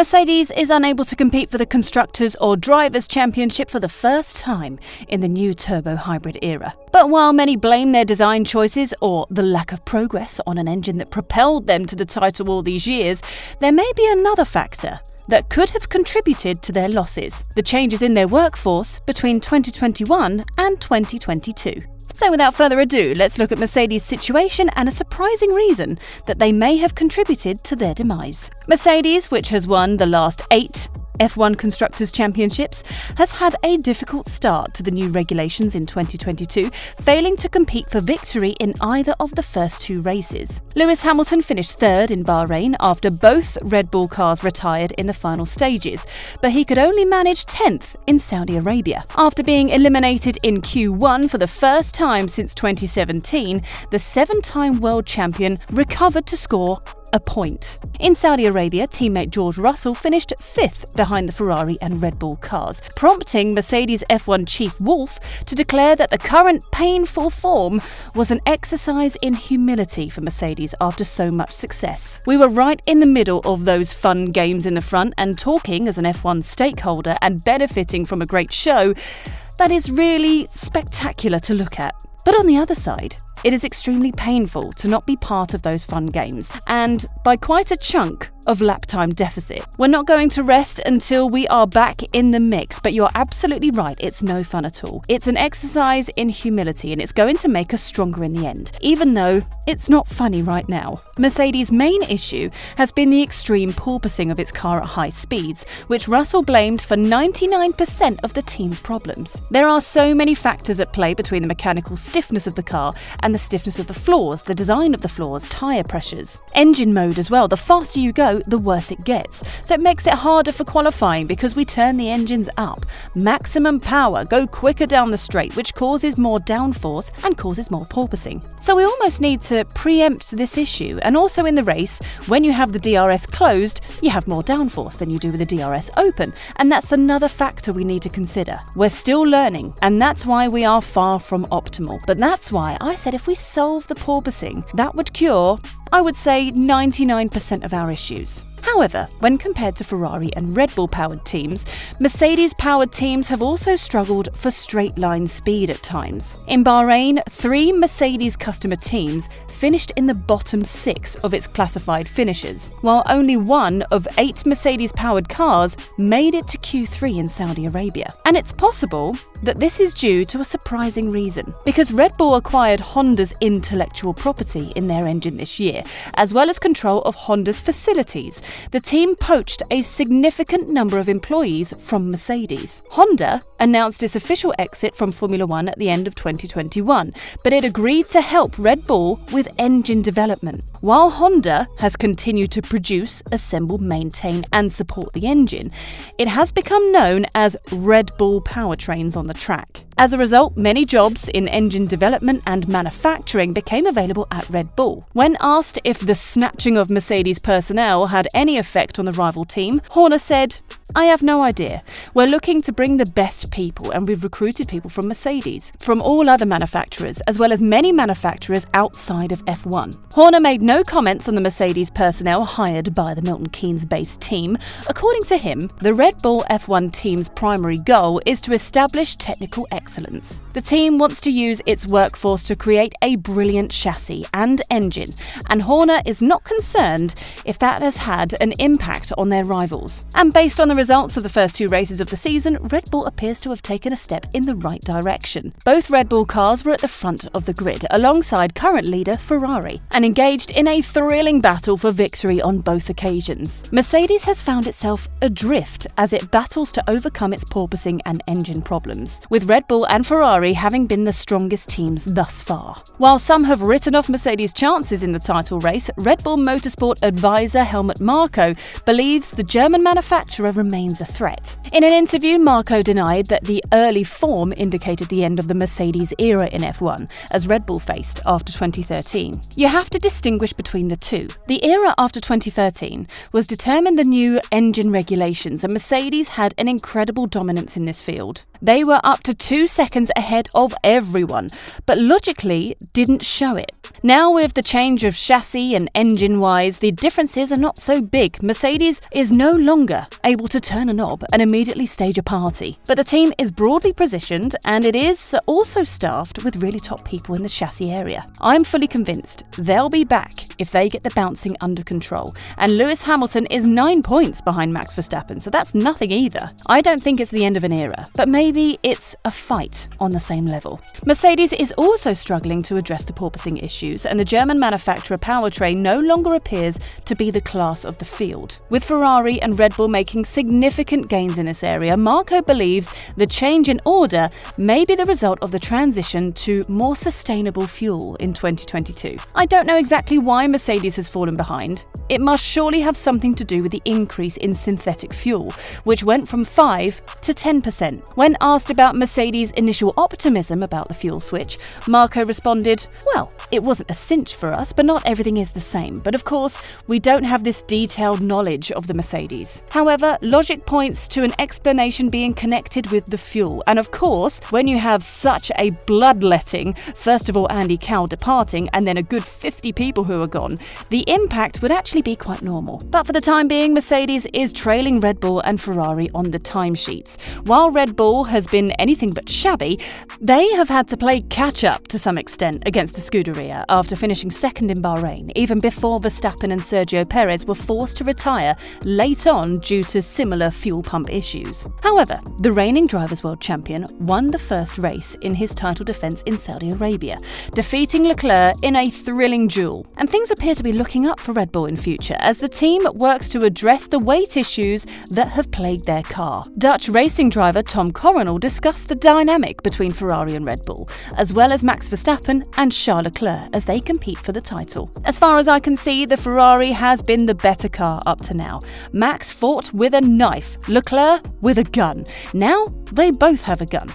Mercedes is unable to compete for the Constructors' or Drivers' Championship for the first time in the new turbo hybrid era. But while many blame their design choices or the lack of progress on an engine that propelled them to the title all these years, there may be another factor that could have contributed to their losses: the changes in their workforce between 2021 and 2022. So without further ado, let's look at Mercedes' situation and a surprising reason that they may have contributed to their demise. Mercedes, which has won the last 8 F1 Constructors' Championships, has had a difficult start to the new regulations in 2022, failing to compete for victory in either of the first 2 races. Lewis Hamilton finished 3rd in Bahrain after both Red Bull cars retired in the final stages, but he could only manage 10th in Saudi Arabia. After being eliminated in Q1 for the first time since 2017, the 7-time world champion recovered to score a point. In Saudi Arabia, teammate George Russell finished 5th behind the Ferrari and Red Bull cars, prompting Mercedes F1 chief Wolff to declare that the current painful form was an exercise in humility for Mercedes after so much success. "We were right in the middle of those fun games in the front, and talking as an F1 stakeholder and benefiting from a great show that is really spectacular to look at. But on the other side, it is extremely painful to not be part of those fun games, and by quite a chunk of lap time deficit. We're not going to rest until we are back in the mix, but you're absolutely right, it's no fun at all. It's an exercise in humility, and it's going to make us stronger in the end, even though it's not funny right now." Mercedes' main issue has been the extreme porpoising of its car at high speeds, which Russell blamed for 99% of the team's problems. There are so many factors at play between the mechanical stiffness of the car and the stiffness of the floors, the design of the floors, tyre pressures, engine mode as well. The faster you go, the worse it gets. So it makes it harder for qualifying because we turn the engines up. Maximum power, go quicker down the straight, which causes more downforce and causes more porpoising. So we almost need to preempt this issue. And also in the race, when you have the DRS closed, you have more downforce than you do with the DRS open. And that's another factor we need to consider. We're still learning, and that's why we are far from optimal. But that's why I said if we solve the porpoising, that would cure, I would say, 99% of our issues. However, when compared to Ferrari and Red Bull-powered teams, Mercedes-powered teams have also struggled for straight-line speed at times. In Bahrain, 3 Mercedes customer teams finished in the bottom 6 of its classified finishes, while only 1 of 8 Mercedes-powered cars made it to Q3 in Saudi Arabia. And it's possible that this is due to a surprising reason, because Red Bull acquired Honda's intellectual property in their engine this year, as well as control of Honda's facilities. The team poached a significant number of employees from Mercedes. Honda announced its official exit from Formula One at the end of 2021, but it agreed to help Red Bull with engine development. While Honda has continued to produce, assemble, maintain and support the engine, it has become known as Red Bull powertrains on the track. As a result, many jobs in engine development and manufacturing became available at Red Bull. When asked if the snatching of Mercedes personnel had any effect on the rival team, Horner said, "I have no idea. We're looking to bring the best people, and we've recruited people from Mercedes, from all other manufacturers, as well as many manufacturers outside of F1. Horner made no comments on the Mercedes personnel hired by the Milton Keynes-based team. According to him, the Red Bull F1 team's primary goal is to establish technical excellence. The team wants to use its workforce to create a brilliant chassis and engine, and Horner is not concerned if that has had an impact on their rivals." And based on the results of the first 2 races of the season, Red Bull appears to have taken a step in the right direction. Both Red Bull cars were at the front of the grid, alongside current leader Ferrari, and engaged in a thrilling battle for victory on both occasions. Mercedes has found itself adrift as it battles to overcome its porpoising and engine problems, with Red Bull and Ferrari having been the strongest teams thus far. While some have written off Mercedes' chances in the title race, Red Bull Motorsport advisor Helmut Marko believes the German manufacturer remains a threat. In an interview, Marko denied that the early form indicated the end of the Mercedes era in F1, as Red Bull faced after 2013. You have to distinguish between the two. The era after 2013 was determined the new engine regulations, and Mercedes had an incredible dominance in this field. They were up to 2 seconds ahead of everyone, but logically didn't show it. Now, with the change of chassis and engine-wise, the differences are not so big. Mercedes is no longer able to turn a knob and immediately stage a party. But the team is broadly positioned, and it is also staffed with really top people in the chassis area. I'm fully convinced they'll be back if they get the bouncing under control. And Lewis Hamilton is 9 points behind Max Verstappen, so that's nothing either. I don't think it's the end of an era, but maybe it's a fight on the same level. Mercedes is also struggling to address the porpoising issues, and the German manufacturer powertrain no longer appears to be the class of the field. With Ferrari and Red Bull making significant gains in this area, Marco believes the change in order may be the result of the transition to more sustainable fuel in 2022. I don't know exactly why Mercedes has fallen behind. It must surely have something to do with the increase in synthetic fuel, which went from 5 to 10%. When asked about Mercedes' initial optimism about the fuel switch, Marco responded, "Well, it wasn't a cinch for us, but not everything is the same. But of course, we don't have this detailed knowledge of the Mercedes." However, logic points to an explanation being connected with the fuel. And of course, when you have such a bloodletting, first of all Andy Cowell departing and then a good 50 people who are gone, the impact would actually be quite normal. But for the time being, Mercedes is trailing Red Bull and Ferrari on the timesheets. While Red Bull has been anything but shabby, they have had to play catch-up to some extent against the Scuderia after finishing second in Bahrain, even before Verstappen and Sergio Perez were forced to retire late on due to similar fuel pump issues. However, the reigning Drivers' World Champion won the first race in his title defence in Saudi Arabia, defeating Leclerc in a thrilling duel. And things appear to be looking up for Red Bull in future as the team works to address the weight issues that have plagued their car. Dutch racing driver Tom Coronel discussed the dynamic between Ferrari and Red Bull, as well as Max Verstappen and Charles Leclerc as they compete for the title. As far as I can see, the Ferrari has been the better car up to now. Max fought with a knife, Leclerc with a gun. Now they both have a gun.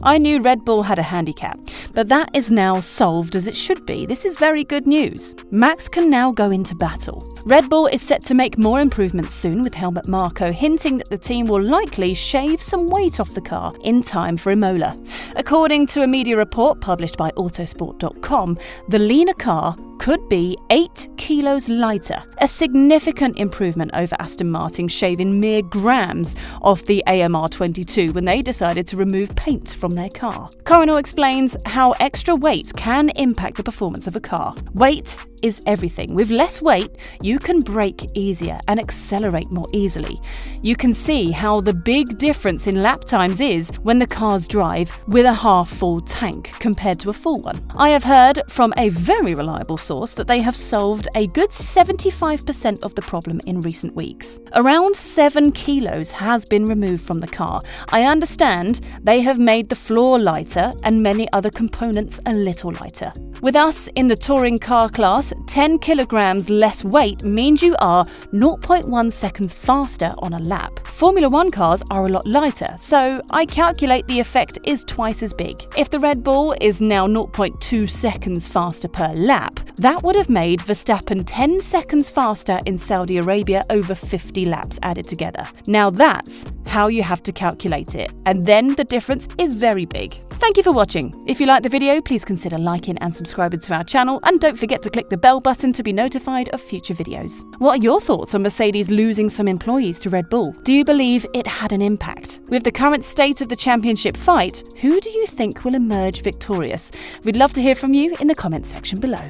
I knew Red Bull had a handicap, but that is now solved as it should be. This is very good news. Max can now go into battle. Red Bull is set to make more improvements soon, with Helmut Marko hinting that the team will likely shave some weight off the car in time for Imola. According to a media report published by Autosport.com, the leaner car could be 8 kilos lighter, a significant improvement over Aston Martin shaving mere grams off the AMR22 when they decided to remove paint from their car. Coronel explains how extra weight can impact the performance of a car. Weight is everything. With less weight, you can brake easier and accelerate more easily. You can see how the big difference in lap times is when the cars drive with a half-full tank compared to a full one. I have heard from a very reliable source that they have solved a good 75% of the problem in recent weeks. Around 7 kilos has been removed from the car. I understand they have made the floor lighter and many other components a little lighter. With us in the touring car class, 10 kilograms less weight means you are 0.1 seconds faster on a lap. Formula One cars are a lot lighter, so I calculate the effect is twice as big. If the Red Bull is now 0.2 seconds faster per lap, that would have made Verstappen 10 seconds faster in Saudi Arabia over 50 laps added together. Now that's how you have to calculate it, and then the difference is very big. Thank you for watching. If you liked the video, please consider liking and subscribing to our channel, and don't forget to click the bell button to be notified of future videos. What are your thoughts on Mercedes losing some employees to Red Bull? Do you believe it had an impact? With the current state of the championship fight, who do you think will emerge victorious? We'd love to hear from you in the comments section below.